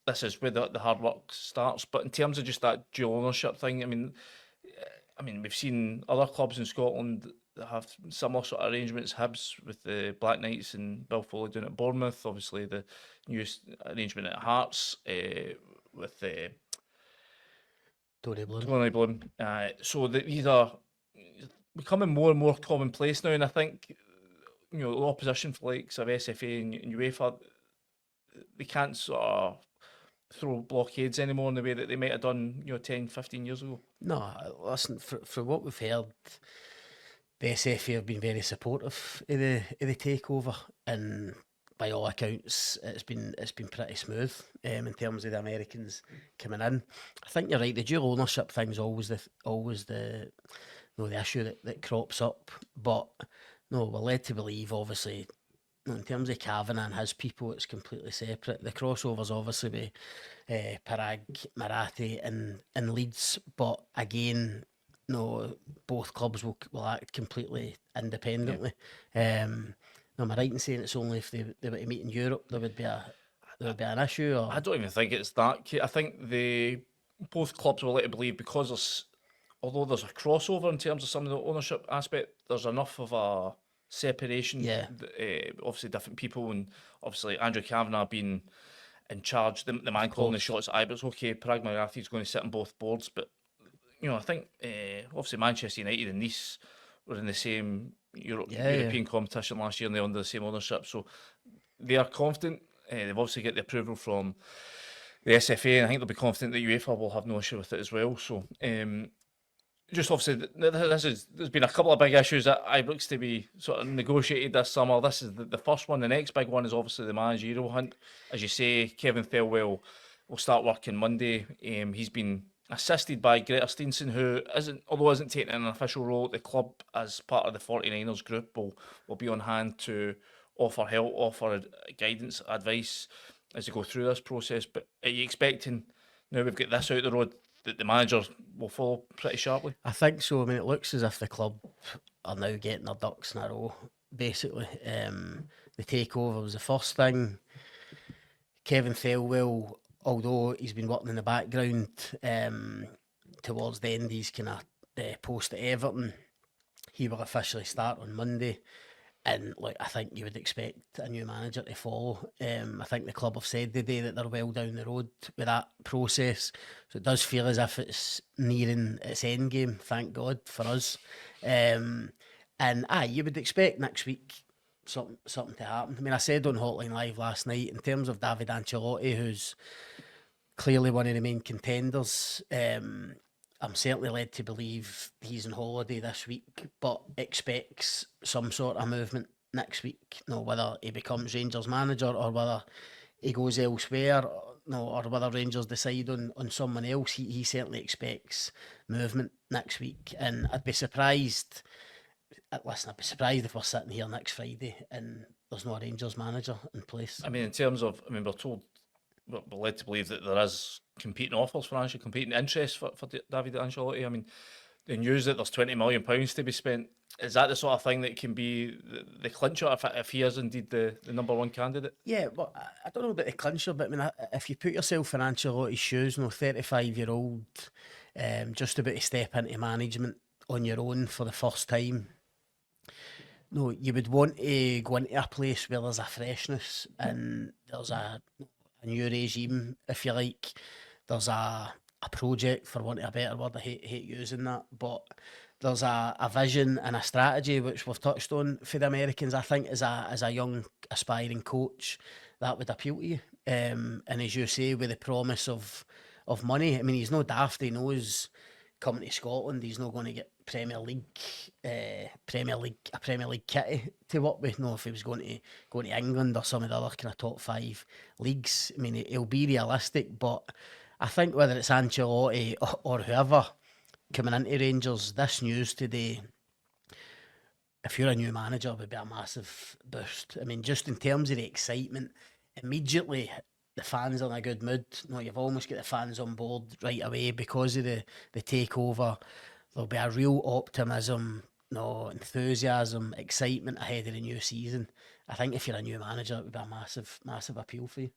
this is where the hard work starts. But in terms of just that dual ownership thing, I mean, we've seen other clubs in Scotland that have similar sort of arrangements. Hibs with the Black Knights and Bill Foley doing it at Bournemouth. Obviously, the newest arrangement at Hearts with Tony Bloom. Tony Bloom. So that these are becoming more and more commonplace now, and I think the opposition for likes of SFA and UEFA, they can't sort of throw blockades anymore in the way that they might have done 10, 15 years ago. No, listen, from what we've heard, the SFA have been very supportive of the takeover, and by all accounts, it's been pretty smooth in terms of the Americans coming in. I think you're right. The dual ownership thing's always the the issue that crops up. But no, we're led to believe, obviously, in terms of Kavanagh and his people, it's completely separate. The crossovers obviously with Parag, Marathi and Leeds, but again, no, both clubs will act completely independently. No, am I right in saying it's only if they were to meet in Europe there would be an issue? Or I don't even think it's that. I think both clubs will let to believe, because although there's a crossover in terms of some of the ownership aspect, there's enough of a separation. Yeah. Obviously different people, and obviously Andrew Kavanagh being in charge, the man calling the shots at Ibrox. Okay, Parag Marathi is going to sit on both boards, but I think obviously Manchester United and Nice were in the same European competition last year, and they're under the same ownership, so they are confident. They've obviously got the approval from the SFA, and I think they'll be confident that UEFA will have no issue with it as well. So just obviously there's been a couple of big issues at Ibrox to be sort of negotiated this summer. This is the first one. The next big one is obviously the managerial hunt. As you say, Kevin Thelwell will start working Monday. He's been assisted by Greta Steenson, who isn't taking an official role at the club as part of the 49ers group, will be on hand to offer help, offer guidance, advice as they go through this process. But are you expecting, now we've got this out the road, that the manager will follow pretty sharply? I think so. I mean, it looks as if the club are now getting their ducks in a row, basically. The takeover was the first thing. Kevin Thelwell, although he's been working in the background towards the end of his kind of post at Everton, he will officially start on Monday. And I think you would expect a new manager to follow. I think the club have said today that they're well down the road with that process. So it does feel as if it's nearing its end game, thank God for us. And you would expect next week something to happen. I mean, I said on Hotline Live last night, in terms of David Ancelotti, who's clearly one of the main contenders, I'm certainly led to believe he's on holiday this week, but expects some sort of movement next week. Whether he becomes Rangers manager or whether he goes elsewhere, or whether Rangers decide on someone else, he certainly expects movement next week. And I'd be surprised. Listen, I'd be surprised if we're sitting here next Friday and there's no Rangers manager in place. I mean, in terms of, we're told, we're led to believe that there is competing offers, financial competing interest for David Ancelotti. I mean, the news that there's £20 million to be spent, is that the sort of thing that can be the clincher if he is indeed the number one candidate? Yeah, but I don't know about the clincher, but I mean, if you put yourself in Ancelotti's shoes, 35-year-old, just about to step into management on your own for the first time, you would want to go into a place where there's a freshness and there's a new regime, if you like. There's a project, for want of a better word. I hate using that, but there's a vision and a strategy which we've touched on for the Americans. I think as a young aspiring coach, that would appeal to you. And as you say, with the promise of money, I mean, he's no daft. He knows coming to Scotland, he's not going to get Premier League kitty to work with. If he was going to England or some of the other kind of top 5 leagues, I mean, he'll be realistic. But I think whether it's Ancelotti or whoever coming into Rangers, this news today, if you're a new manager, would be a massive boost. I mean, just in terms of the excitement, immediately the fans are in a good mood. You've almost got the fans on board right away because of the takeover. There'll be a real optimism, enthusiasm, excitement ahead of the new season. I think if you're a new manager, it would be a massive, massive appeal for you.